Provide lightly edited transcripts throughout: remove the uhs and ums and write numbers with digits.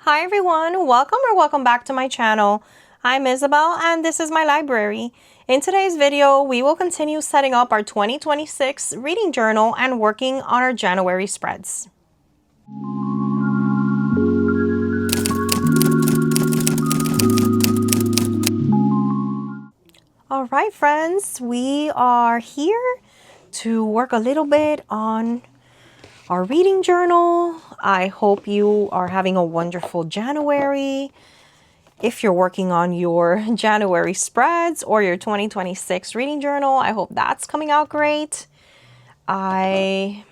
Hi everyone, welcome back to my channel. I'm Isabel and this is my library. In today's video, we will continue setting up our 2026 reading journal and working on our January spreads. All right, friends, we are here to work a little bit on our reading journal. I hope you are having a wonderful January. If you're working on your January spreads or your 2026 reading journal, I hope that's coming out great. I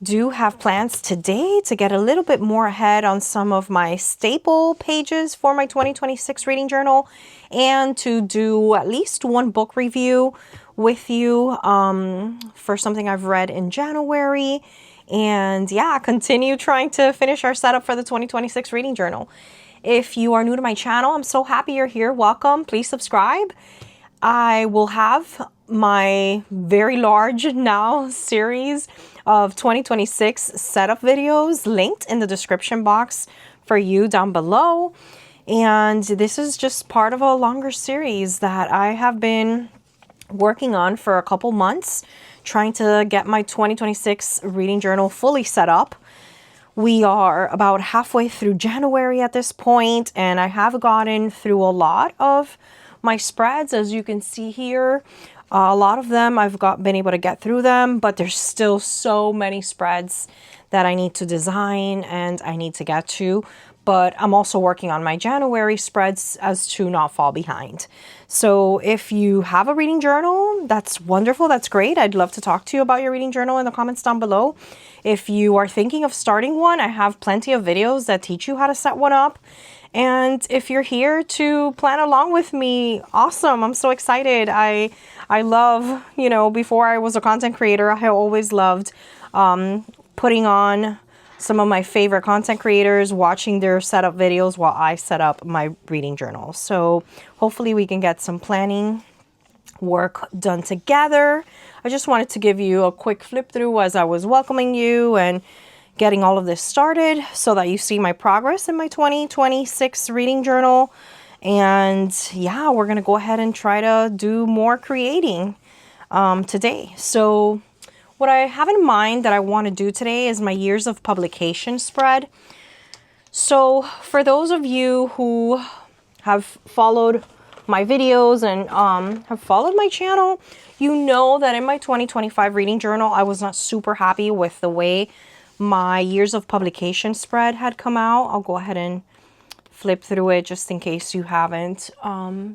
do have plans today to get a little bit more ahead on some of my staple pages for my 2026 reading journal and to do at least one book review with you for something I've read in January. And yeah, continue trying to finish our setup for the 2026 reading journal. If you are new to my channel, I'm so happy you're here. Welcome. Please subscribe. I will have my very large now series of 2026 setup videos linked in the description box for you down below. And this is just part of a longer series that I have been working on for a couple months, trying to get my 2026 reading journal fully set up. We are about halfway through January at this point, and I have gotten through a lot of my spreads. As you can see here, a lot of them I've been able to get through them, but there's still so many spreads that I need to design and I need to get to. But I'm also working on my January spreads as to not fall behind. So if you have a reading journal, that's wonderful. That's great. I'd love to talk to you about your reading journal in the comments down below. If you are thinking of starting one, I have plenty of videos that teach you how to set one up. And if you're here to plan along with me, awesome. I'm so excited. I love, before I was a content creator, I always loved putting on some of my favorite content creators, watching their setup videos while I set up my reading journal. So hopefully we can get some planning work done together. I just wanted to give you a quick flip through as I was welcoming you and getting all of this started so that you see my progress in my 2026 reading journal. And yeah, we're going to go ahead and try to do more creating today. So what I have in mind that I want to do today is my years of publication spread. So for those of you who have followed my videos and have followed my channel, you know that in my 2025 reading journal, I was not super happy with the way my years of publication spread had come out. I'll go ahead and flip through it just in case you haven't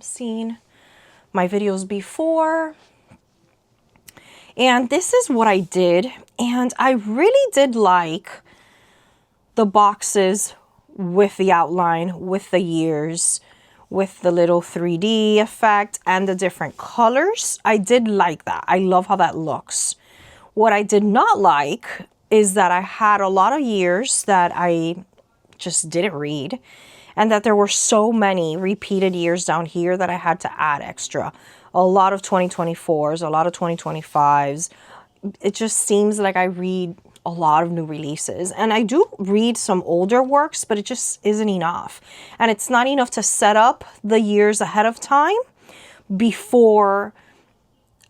seen my videos before. And this is what I did, and I really did like the boxes with the outline, with the years, with the little 3D effect and the different colors. I did like that. I love how that looks. What I did not like is that I had a lot of years that I just didn't read, and that there were so many repeated years down here that I had to add extra. A lot of 2024s, a lot of 2025s. It just seems like I read a lot of new releases. And I do read some older works, but it just isn't enough. And it's not enough to set up the years ahead of time before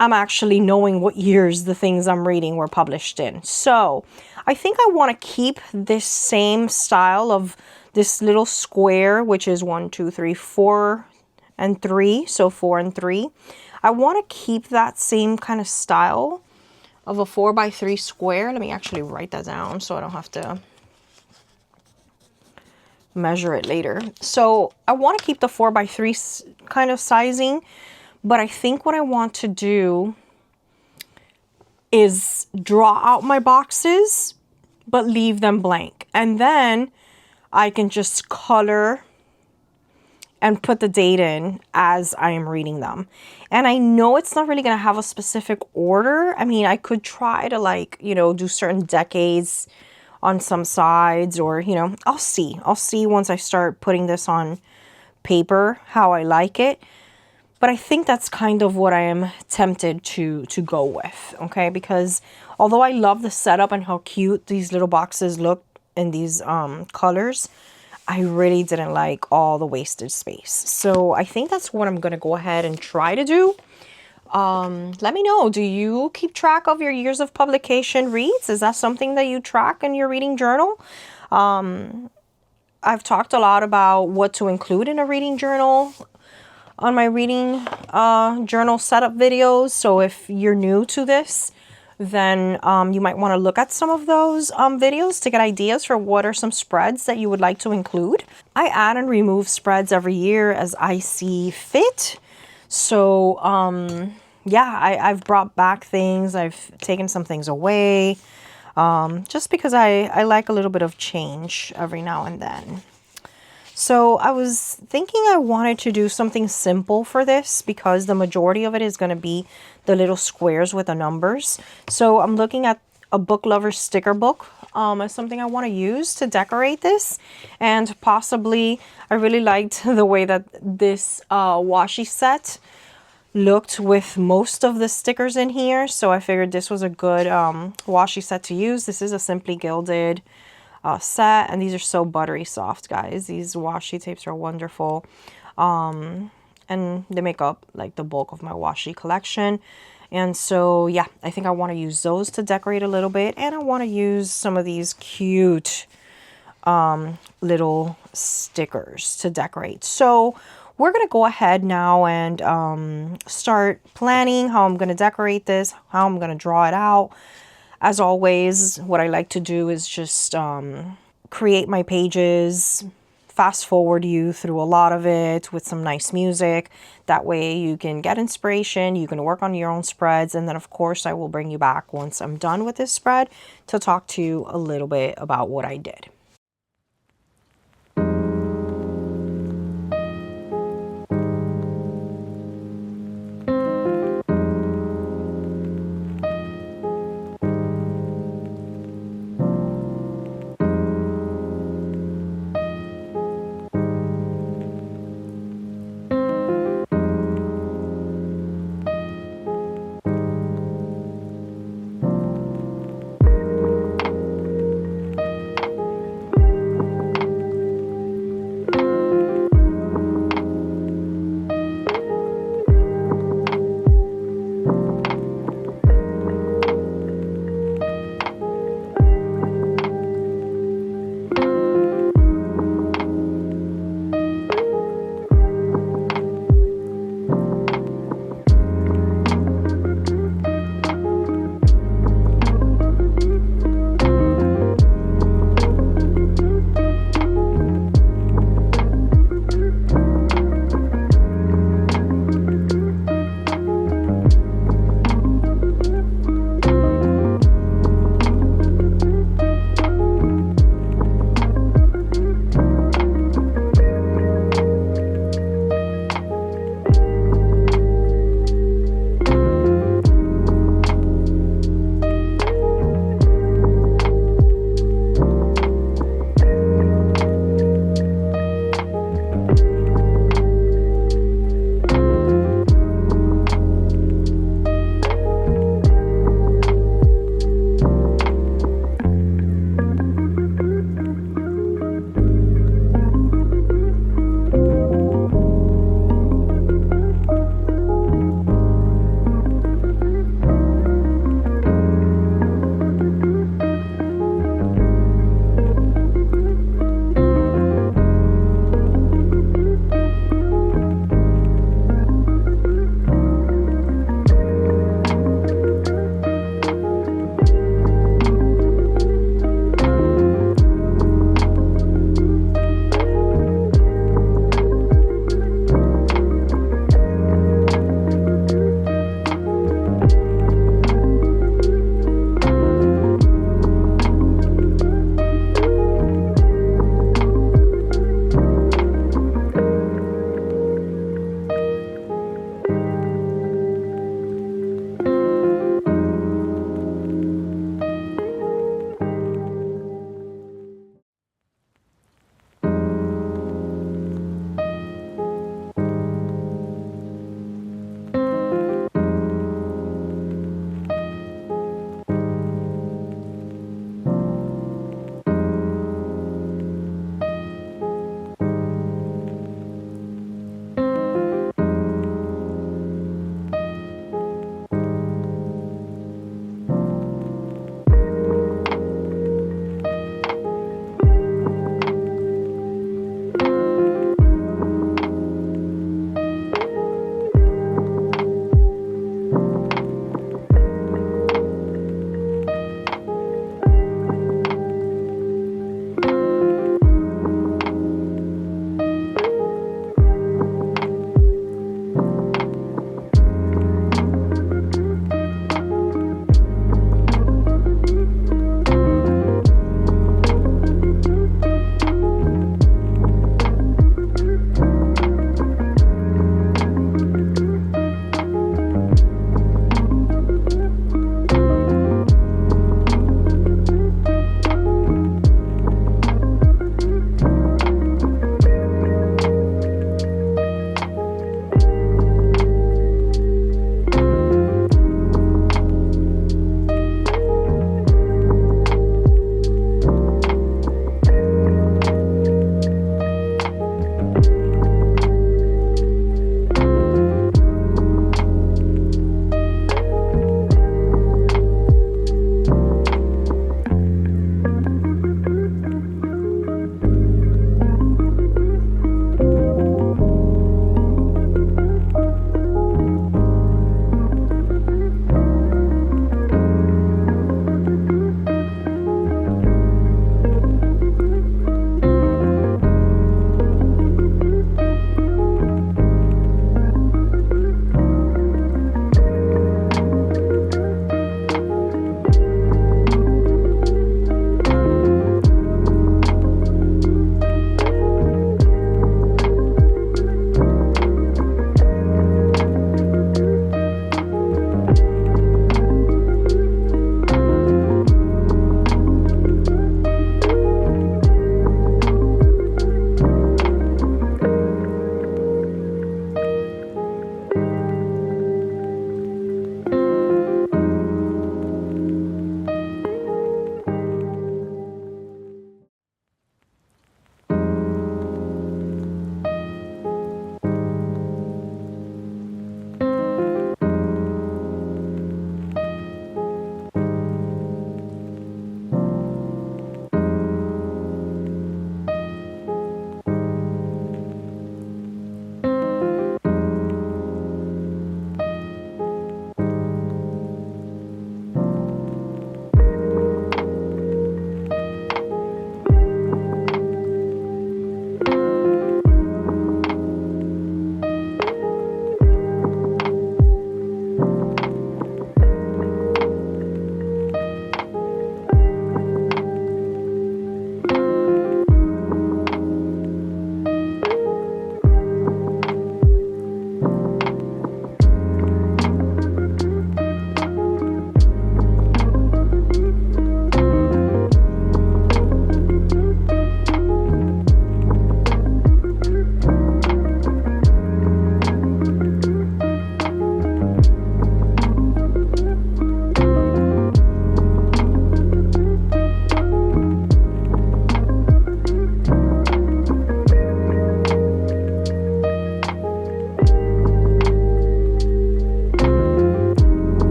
I'm actually knowing what years the things I'm reading were published in. So I think I want to keep this same style of this little square, which is 1, 2, 3, 4, and 3, so 4 and 3. I want to keep that same kind of style of a 4x3 square. Let me actually write that down so I don't have to measure it later. So I want to keep the 4x3 kind of sizing, but I think what I want to do is draw out my boxes, but leave them blank. And then I can just color and put the date in as I am reading them. And I know it's not really going to have a specific order. I mean, I could try to do certain decades on some sides, or, I'll see once I start putting this on paper how I like it. But I think that's kind of what I am tempted to go with, okay? Because although I love the setup and how cute these little boxes look in these colors, I really didn't like all the wasted space. So I think that's what I'm going to go ahead and try to do. Let me know, do you keep track of your years of publication reads? Is that something that you track in your reading journal? I've talked a lot about what to include in a reading journal on my reading journal setup videos. So if you're new to this, then you might want to look at some of those videos to get ideas for what are some spreads that you would like to include. I add and remove spreads every year as I see fit. So yeah, I've brought back things, I've taken some things away, just because I like a little bit of change every now and then. So I was thinking I wanted to do something simple for this because the majority of it is going to be the little squares with the numbers. So I'm looking at a book lover sticker book as something I want to use to decorate this. And possibly, I really liked the way that this washi set looked with most of the stickers in here. So I figured this was a good washi set to use. This is a Simply Gilded set, and these are so buttery soft, guys. These washi tapes are wonderful, and they make up like the bulk of my washi collection. And so yeah, I think I want to use those to decorate a little bit, and I want to use some of these cute little stickers to decorate. So we're gonna go ahead now and start planning how I'm gonna decorate this, how I'm gonna draw it out. As always, what I like to do is just create my pages, fast forward you through a lot of it with some nice music. That way you can get inspiration, you can work on your own spreads, and then of course I will bring you back once I'm done with this spread to talk to you a little bit about what I did.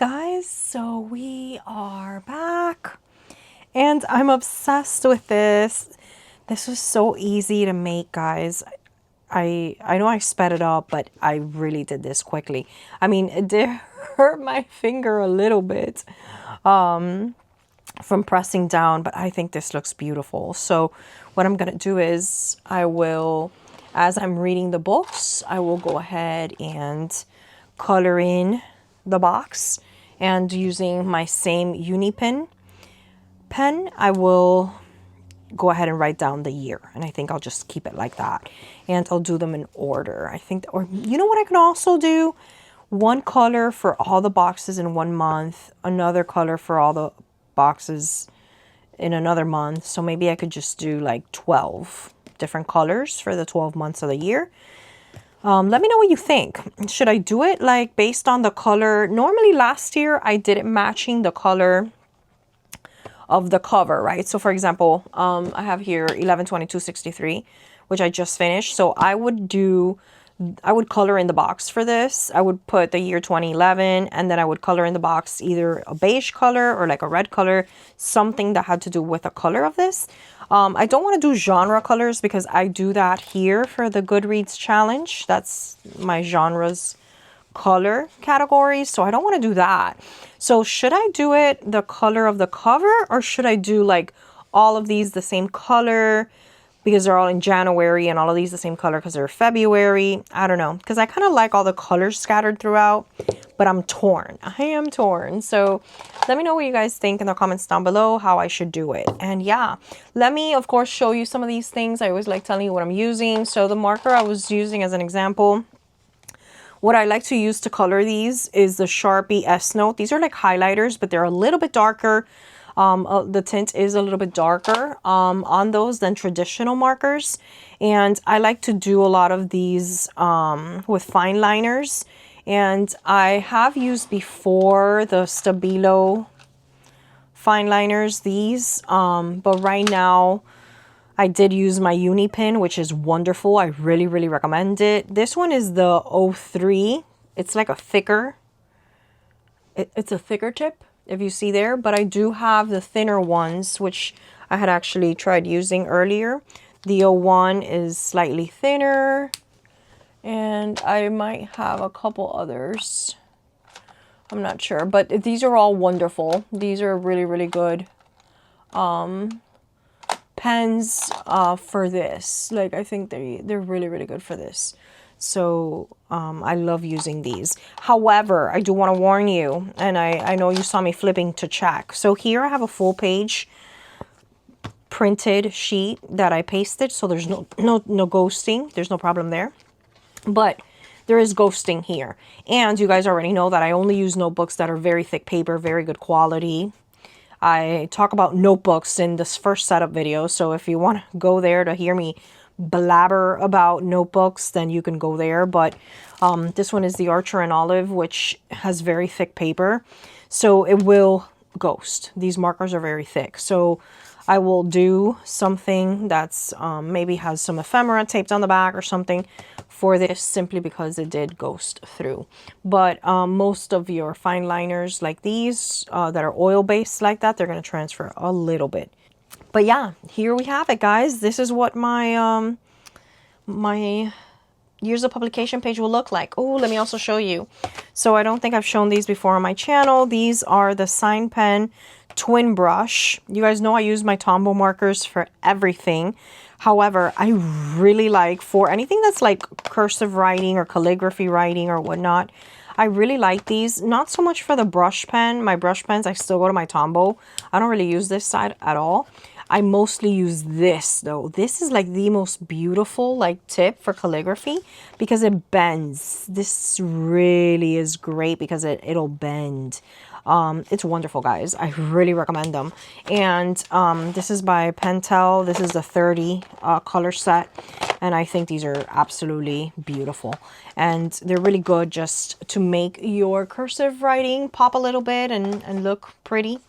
guys, so we are back and I'm obsessed with this. This was so easy to make, guys. I know I sped it up, but I really did this quickly. I mean, it did hurt my finger a little bit from pressing down, but I think this looks beautiful. So what I'm gonna do is I will, as I'm reading the books, I will go ahead and color in the box, and using my same uni pen, I will go ahead and write down the year, and I think I'll just keep it like that, and I'll do them in order. I think, or you know what I can also do? One color for all the boxes in 1 month, another color for all the boxes in another month. So maybe I could just do like 12 different colors for the 12 months of the year. Let me know what you think. Should I do it like based on the color? Normally last year I did it matching the color of the cover, right? So for example, I have here 11/22/63, which I just finished. So I would color in the box for this. I would put the year 2011, and then I would color in the box either a beige color or like a red color, something that had to do with the color of this. I don't want to do genre colors because I do that here for the Goodreads challenge. That's my genres color categories, so I don't want to do that. So should I do it the color of the cover, or should I do like all of these the same color because they're all in January, and all of these the same color because they're February? I don't know, because I kind of like all the colors scattered throughout, but I'm torn. I am torn. So let me know what you guys think in the comments down below how I should do it. And yeah, let me of course show you some of these things. I always like telling you what I'm using. So the marker I was using as an example, what I like to use to color these is the Sharpie S Note. These are like highlighters, but they're a little bit darker. The tint is a little bit darker on those than traditional markers. And I like to do a lot of these with fine liners. And I have used before the Stabilo fine liners, these. But right now, I did use my uni pen, which is wonderful. I really, really recommend it. This one is the 03. It's like a thicker, it's a thicker tip, if you see there. But I do have the thinner ones, which I had actually tried using earlier. The 01 is slightly thinner, and I might have a couple others. I'm not sure, but these are all wonderful. These are really, really good pens for this. Like, I think they're really, really good for this. So I love using these. However, I do want to warn you, and I know you saw me flipping to check. So here I have a full page printed sheet that I pasted, so there's no ghosting. There's no problem there. But there is ghosting here. And you guys already know that I only use notebooks that are very thick paper, very good quality. I talk about notebooks in this first setup video, so if you want to go there to hear me blabber about notebooks, then you can go there. But this one is the Archer and Olive, which has very thick paper, so it will ghost. These markers are very thick, so I will do something that's maybe has some ephemera taped on the back or something for this, simply because it did ghost through. But most of your fine liners like these that are oil based like that, they're going to transfer a little bit. But yeah, here we have it, guys. This is what my my years of publication page will look like. Oh, let me also show you. So I don't think I've shown these before on my channel. These are the Sign Pen Twin Brush. You guys know I use my Tombow markers for everything. However, I really like, for anything that's like cursive writing or calligraphy writing or whatnot, I really like these. Not so much for the brush pen. My brush pens, I still go to my Tombow. I don't really use this side at all. I mostly use this though. This is like the most beautiful like tip for calligraphy because it bends. This really is great because it'll bend. It's wonderful, guys. I really recommend them. And this is by Pentel. This is the 30 color set, and I think these are absolutely beautiful, and they're really good just to make your cursive writing pop a little bit and look pretty.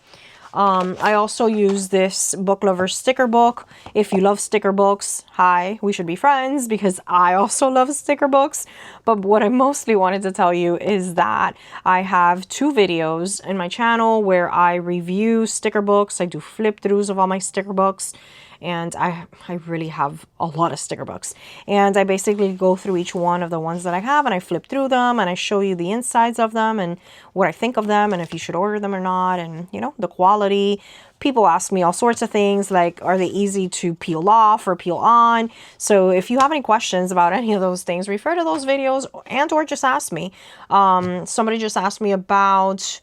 I also use this Book Lover sticker book. If you love sticker books, hi, we should be friends because I also love sticker books. But what I mostly wanted to tell you is that I have 2 videos in my channel where I review sticker books. I do flip throughs of all my sticker books. And I really have a lot of sticker books. And I basically go through each one of the ones that I have and I flip through them and I show you the insides of them and what I think of them and if you should order them or not and, you know, the quality. People ask me all sorts of things like, are they easy to peel off or peel on? So if you have any questions about any of those things, refer to those videos and or just ask me. Somebody just asked me about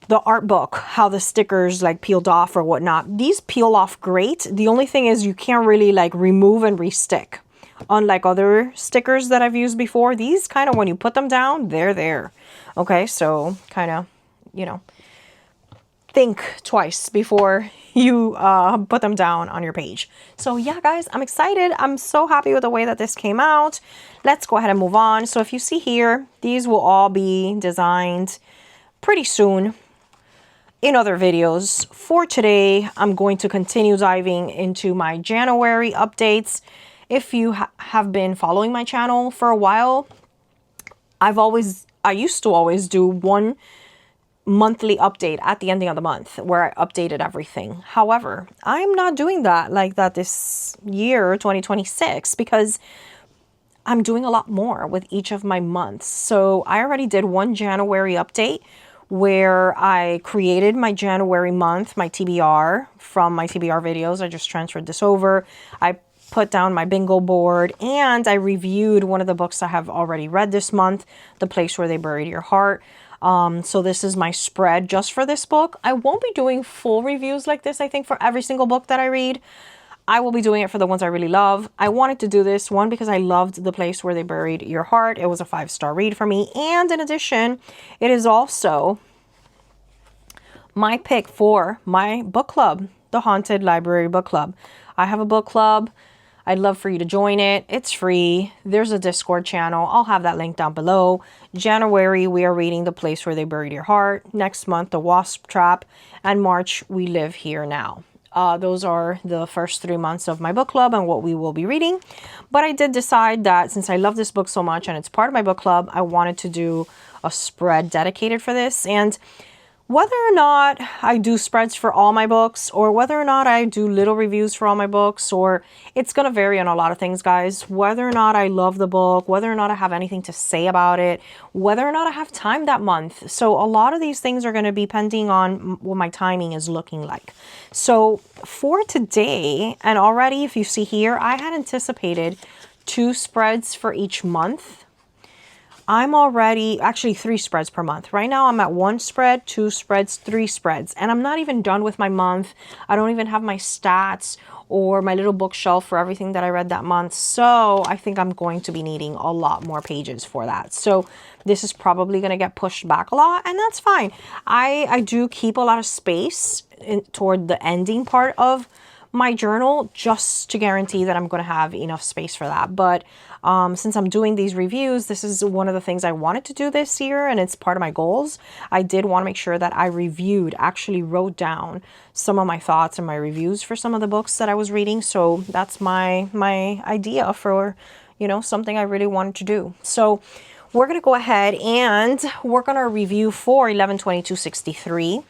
the art book, how the stickers like peeled off or whatnot. These peel off great. The only thing is you can't really like remove and restick. Unlike other stickers that I've used before, these kind of, when you put them down, they're there. Okay, so kind of, you know, think twice before you put them down on your page. So yeah, guys, I'm excited. I'm so happy with the way that this came out. Let's go ahead and move on. So if you see here, these will all be designed pretty soon in other videos. For today, I'm going to continue diving into my January updates. If you have been following my channel for a while, I used to always do one monthly update at the ending of the month where I updated everything. However, I'm not doing that like that this year, 2026, because I'm doing a lot more with each of my months. So I already did one January update where I created my January month, my TBR from my TBR videos. I just transferred this over. I put down my bingo board and I reviewed one of the books I have already read this month, The Place Where They Buried Your Heart. So this is my spread just for this book. I won't be doing full reviews like this, I think, for every single book that I read. I will be doing it for the ones I really love. I wanted to do this one because I loved The Place Where They Buried Your Heart. It was a 5-star read for me. And in addition, it is also my pick for my book club, the Haunted Library Book Club. I have a book club. I'd love for you to join it. It's free. There's a Discord channel. I'll have that link down below. January, we are reading The Place Where They Buried Your Heart. Next month, The Wasp Trap. And March, We Live Here Now. Those are the first 3 months of my book club and what we will be reading. But I did decide that since I love this book so much and it's part of my book club, I wanted to do a spread dedicated for this. And whether or not I do spreads for all my books or whether or not I do little reviews for all my books, or it's going to vary on a lot of things, guys. Whether or not I love the book, whether or not I have anything to say about it, whether or not I have time that month. So a lot of these things are going to be depending on what my timing is looking like. So for today, and already if you see here, I had anticipated 2 spreads for each month. I'm already, actually 3 spreads per month. Right now I'm at 1 spread, 2 spreads, 3 spreads. And I'm not even done with my month. I don't even have my stats or my little bookshelf for everything that I read that month. So I think I'm going to be needing a lot more pages for that. So this is probably going to get pushed back a lot, and that's fine. I do keep a lot of space toward the ending part of my journal just to guarantee that I'm going to have enough space for that. But since I'm doing these reviews, this is one of the things I wanted to do this year, and it's part of my goals. I did want to make sure that I actually wrote down some of my thoughts and my reviews for some of the books that I was reading. So that's my idea for, you know, something I really wanted to do. So we're going to go ahead and work on our review for 11/22/63.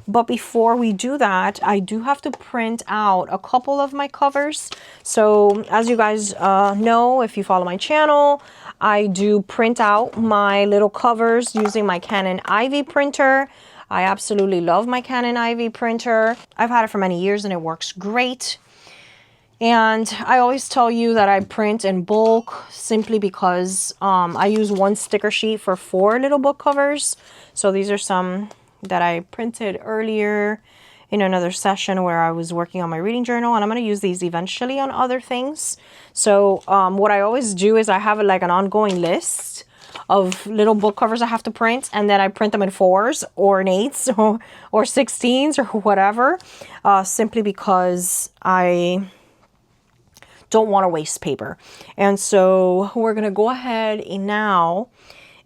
But before we do that, I do have to print out a couple of my covers. So as you guys know, if you follow my channel, I do print out my little covers using my Canon Ivy printer. I absolutely love my Canon Ivy printer. I've had it for many years and it works great. And I always tell you that I print in bulk simply because I use 1 sticker sheet for 4 little book covers. So these are some that I printed earlier in another session where I was working on my reading journal, and I'm going to use these eventually on other things. So what I always do is I have like an ongoing list of little book covers I have to print, and then I print them in 4s or in 8s or 16s or whatever, simply because I don't want to waste paper. And so we're going to go ahead and now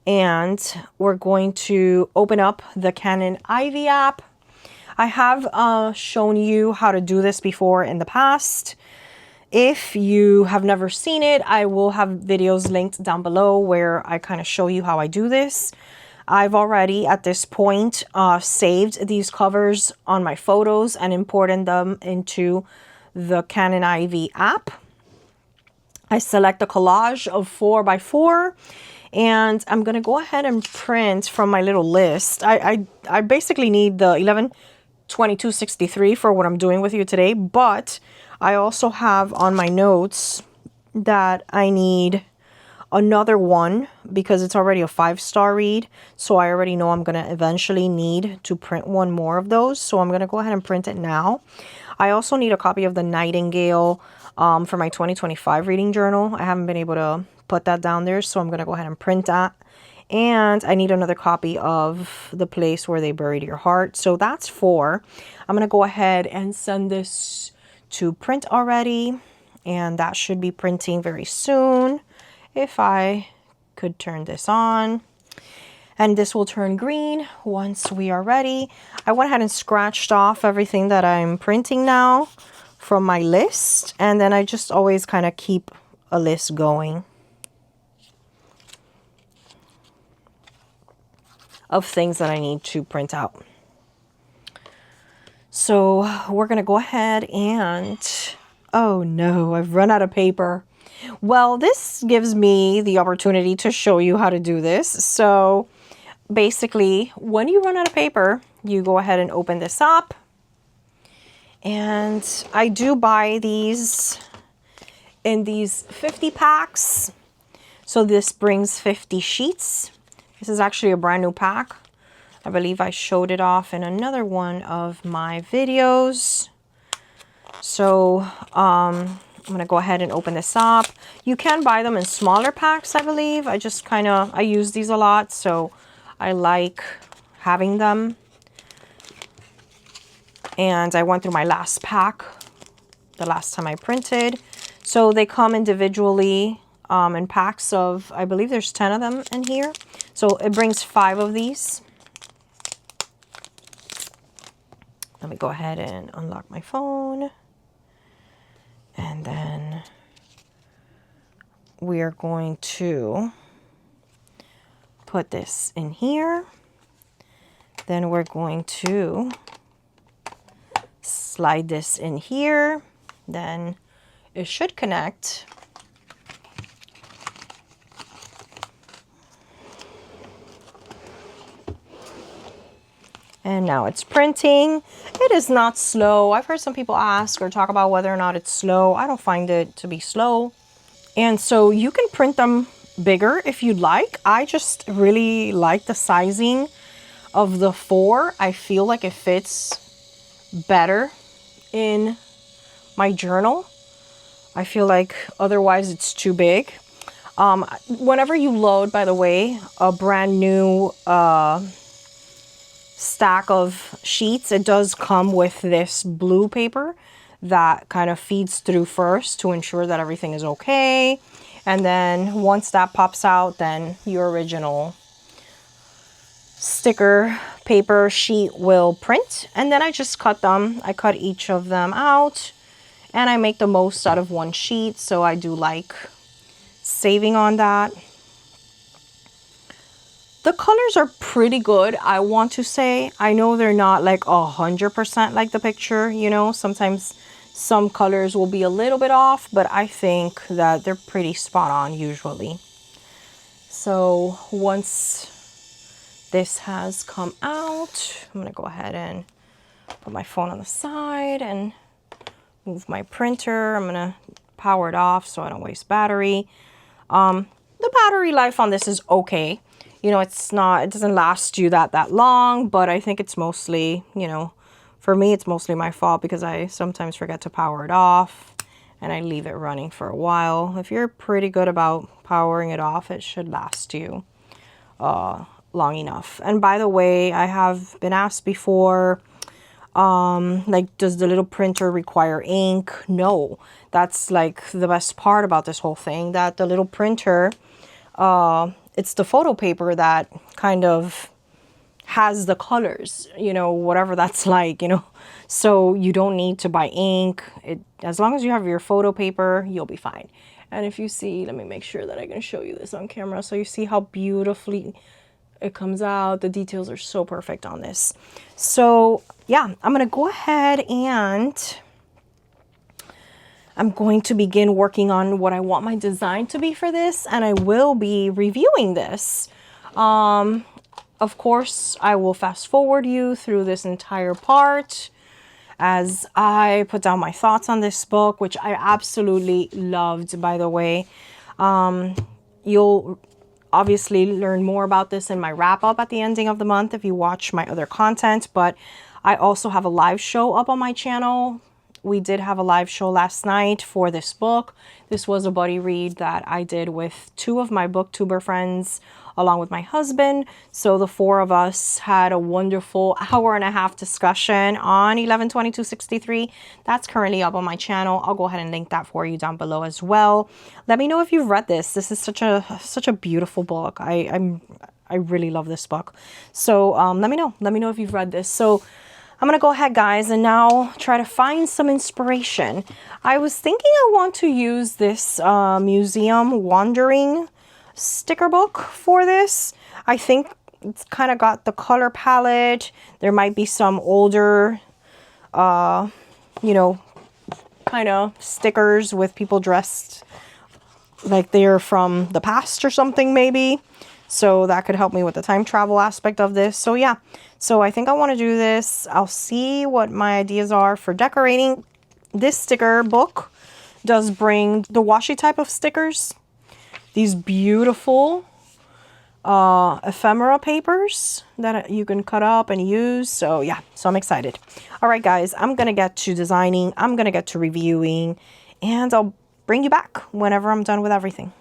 and we're going to open up the Canon Ivy app. I have shown you how to do this before in the past. If you have never seen it, I will have videos linked down below where I kind of show you how I do this. I've already at this point saved these covers on my photos and imported them into the Canon IV app. I select a collage of 4x4 and I'm going to go ahead and print from my little list. I basically need the 11/22/63 for what I'm doing with you today, but I also have on my notes that I need another one because it's already a 5-star read. So I already know I'm going to eventually need to print one more of those. So I'm going to go ahead and print it now. I also need a copy of the Nightingale for my 2025 reading journal. I haven't been able to put that down there, so I'm going to go ahead and print that. And I need another copy of The Place Where They Buried Your Heart. So that's 4. I'm going to go ahead and send this to print already. And that should be printing very soon. If I could turn this on. And this will turn green once we are ready. I went ahead and scratched off everything that I'm printing now from my list. And then I just always kind of keep a list going of things that I need to print out. So we're going to go ahead and, oh no, I've run out of paper. Well, this gives me the opportunity to show you how to do this. So basically, when you run out of paper, you go ahead and open this up. And I do buy these in these 50 packs. So this brings 50 sheets. This is actually a brand new pack. I believe I showed it off in another one of my videos. So I'm going to go ahead and open this up. You can buy them in smaller packs, I believe. I use these a lot, so I like having them. And I went through my last pack the last time I printed. So they come individually in packs of, I believe there's 10 of them in here. So it brings 5 of these. Let me go ahead and unlock my phone. And then we are going to put this in here. Then we're going to slide this in here. Then it should connect. And now it's printing. It is not slow. I've heard some people ask or talk about whether or not it's slow. I don't find it to be slow. And so you can print them bigger if you'd like. I just really like the sizing of the 4. I feel like it fits better in my journal. I feel like otherwise it's too big. Whenever you load, by the way, a brand new stack of sheets, it does come with this blue paper that kind of feeds through first to ensure that everything is okay. And then once that pops out, then your original sticker paper sheet will print. And then I just cut them. I cut each of them out and I make the most out of one sheet. So I do like saving on that. The colors are pretty good, I want to say. I know they're not like 100% like the picture, you know. Sometimes some colors will be a little bit off, but I think that they're pretty spot on usually. So once this has come out, I'm going to go ahead and put my phone on the side and move my printer. I'm going to power it off so I don't waste battery. The battery life on this is okay. You know, it doesn't last you that long, but I think it's mostly, you know, for me, it's mostly my fault because I sometimes forget to power it off and I leave it running for a while. If you're pretty good about powering it off, it should last you long enough. And by the way, I have been asked before, like, does the little printer require ink? No, that's like the best part about this whole thing, that the little printer, it's the photo paper that kind of has the colors, you know, whatever that's like, you know. So you don't need to buy ink. As long as you have your photo paper, you'll be fine. And if you see, let me make sure that I can show you this on camera so you see how beautifully it comes out. The details are so perfect on this. So yeah, I'm gonna go ahead and I'm going to begin working on what I want my design to be for this, and I will be reviewing this. Of course, I will fast forward you through this entire part as I put down my thoughts on this book, which I absolutely loved, by the way. You'll obviously learn more about this in my wrap up at the ending of the month if you watch my other content, but I also have a live show up on my channel. We did have a live show last night for this book. This was a buddy read that I did with 2 of my booktuber friends along with my husband. So the 4 of us had a wonderful hour-and-a-half discussion on 11/22/63. That's currently up on my channel. I'll go ahead and link that for you down below as well. Let me know if you've read this. This is such a beautiful book. I really love this book. So let me know. Let me know if you've read this. So I'm going to go ahead, guys, and now try to find some inspiration. I was thinking I want to use this Museum Wandering sticker book for this. I think it's kind of got the color palette. There might be some older, you know, kind of stickers with people dressed like they're from the past or something, maybe. So that could help me with the time travel aspect of this. So yeah, so I think I want to do this. I'll see what my ideas are for decorating. This sticker book does bring the washi type of stickers. These beautiful ephemera papers that you can cut up and use. So yeah, so I'm excited. All right, guys, I'm going to get to designing. I'm going to get to reviewing, and I'll bring you back whenever I'm done with everything.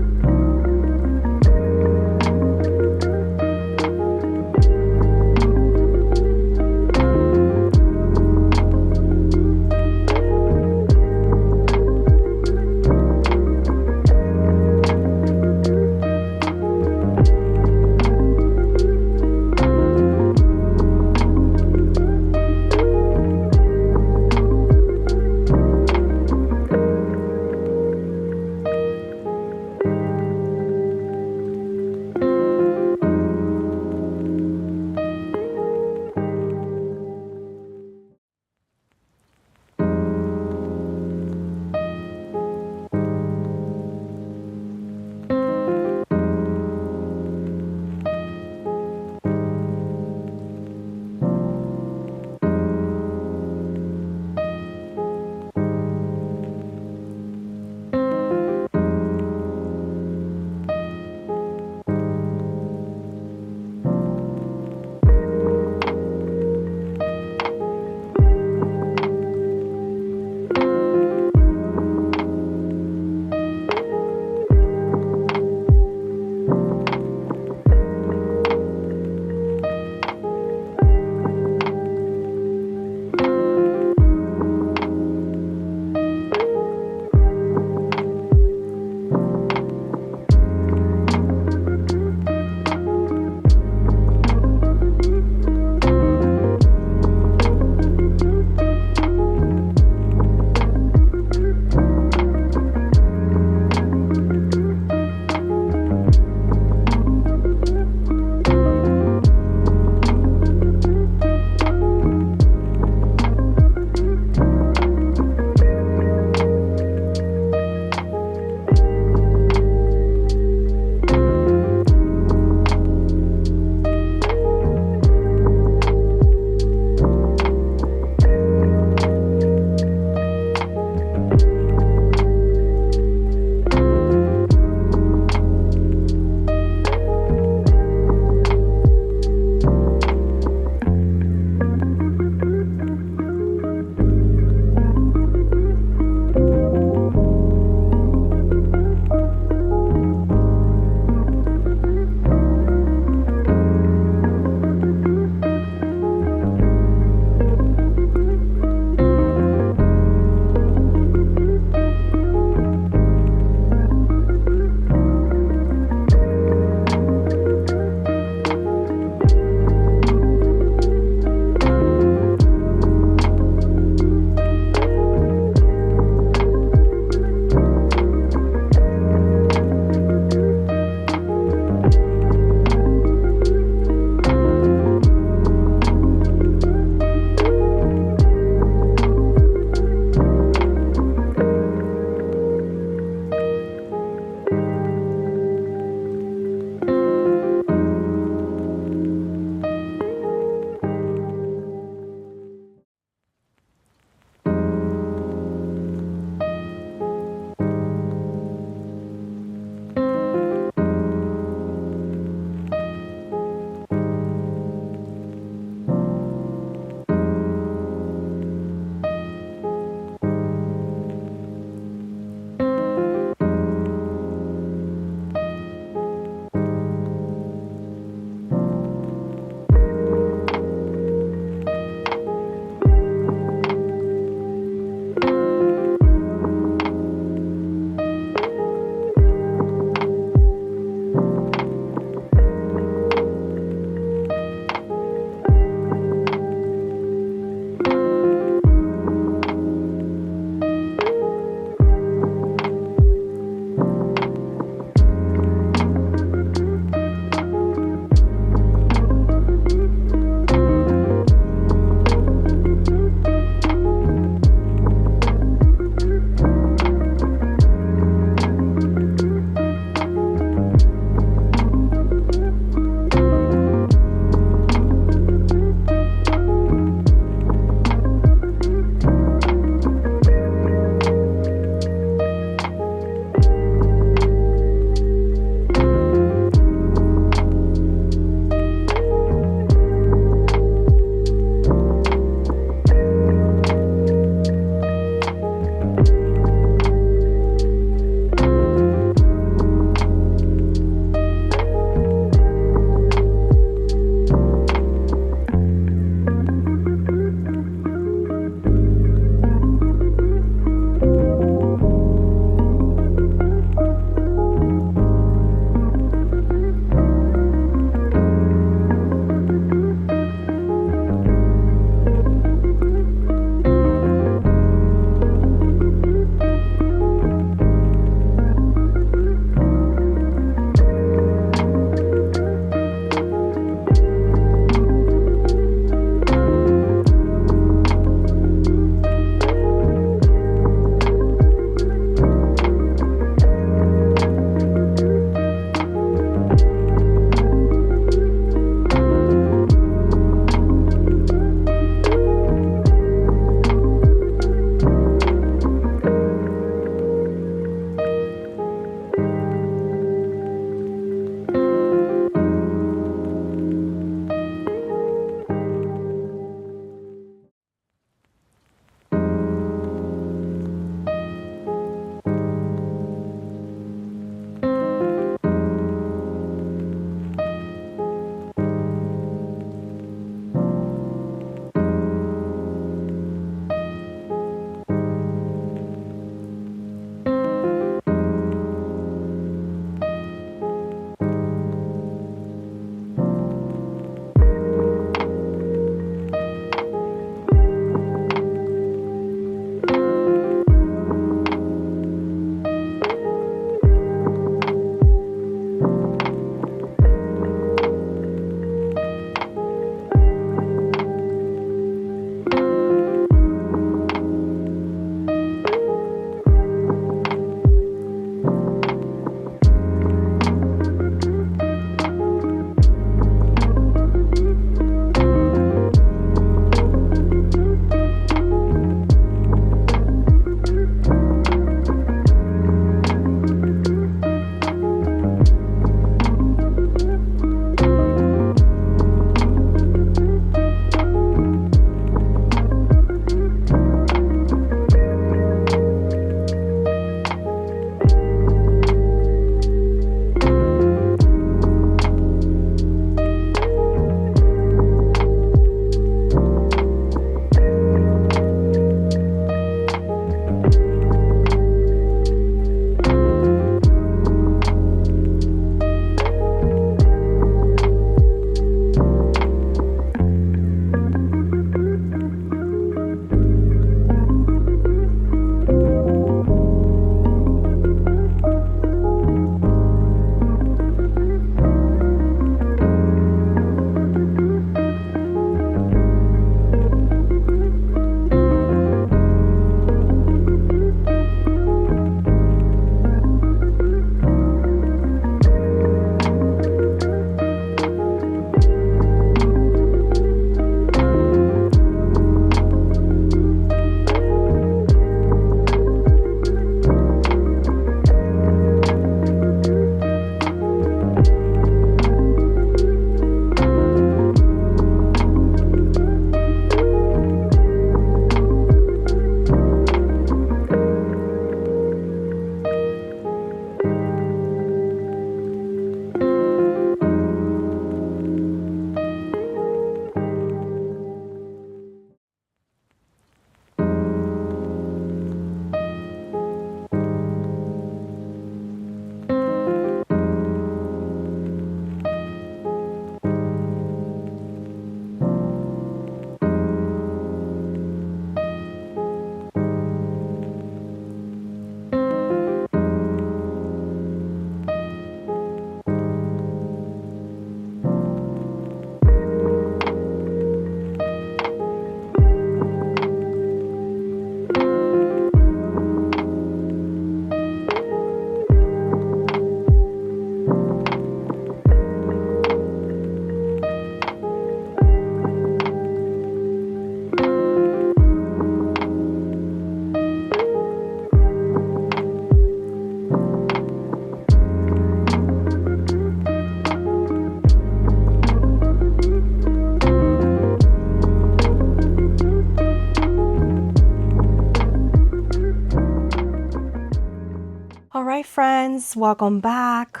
friends, welcome back.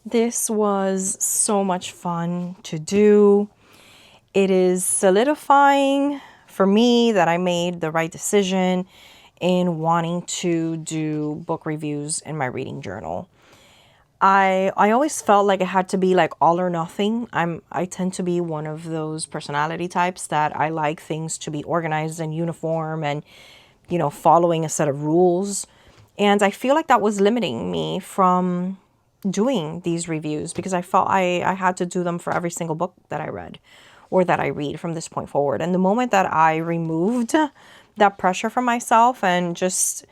This was so much fun to do. It is solidifying for me that I made the right decision in wanting to do book reviews in my reading journal. I always felt like it had to be like all or nothing. I tend to be one of those personality types that I like things to be organized and uniform and, you know, following a set of rules. And I feel like that was limiting me from doing these reviews because I felt I had to do them for every single book that I read or that I read from this point forward. And the moment that I removed that pressure from myself and just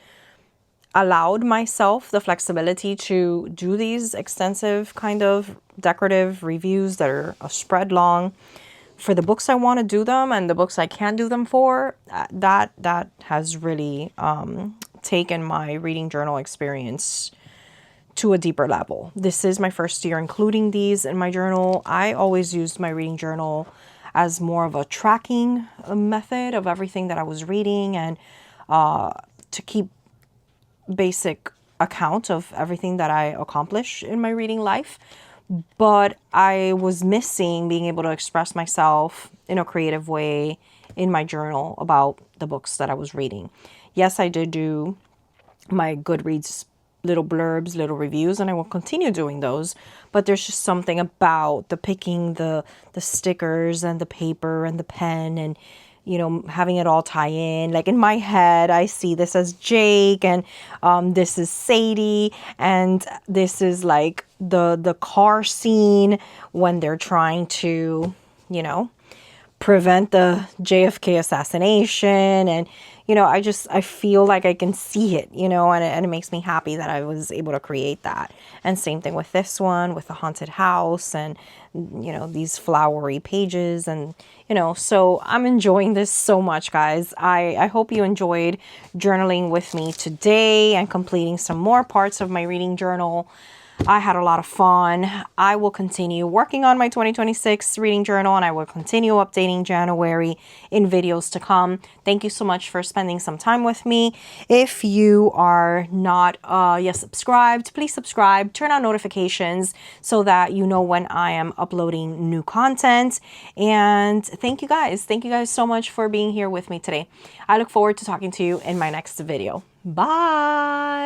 allowed myself the flexibility to do these extensive kind of decorative reviews that are a spread long for the books I want to do them and the books I can't do them for, that has really taken my reading journal experience to a deeper level. This is my first year including these in my journal. I always used my reading journal as more of a tracking method of everything that I was reading and to keep basic account of everything that I accomplish in my reading life. But I was missing being able to express myself in a creative way in my journal about the books that I was reading. Yes, I did do my Goodreads little blurbs, little reviews, and I will continue doing those. But there's just something about the picking the stickers and the paper and the pen and, you know, having it all tie in. Like in my head, I see this as Jake and this is Sadie and this is like the car scene when they're trying to, you know, prevent the JFK assassination. And, you know, I feel like I can see it, you know, and it makes me happy that I was able to create that. And same thing with this one, with the haunted house and, you know, these flowery pages and, you know, so I'm enjoying this so much, guys. I hope you enjoyed journaling with me today and completing some more parts of my reading journal. I had a lot of fun. I will continue working on my 2026 reading journal and I will continue updating January in videos to come. Thank you so much for spending some time with me. If you are not yet subscribed, please subscribe, turn on notifications so that you know when I am uploading new content. And thank you guys. Thank you guys so much for being here with me today. I look forward to talking to you in my next video. Bye.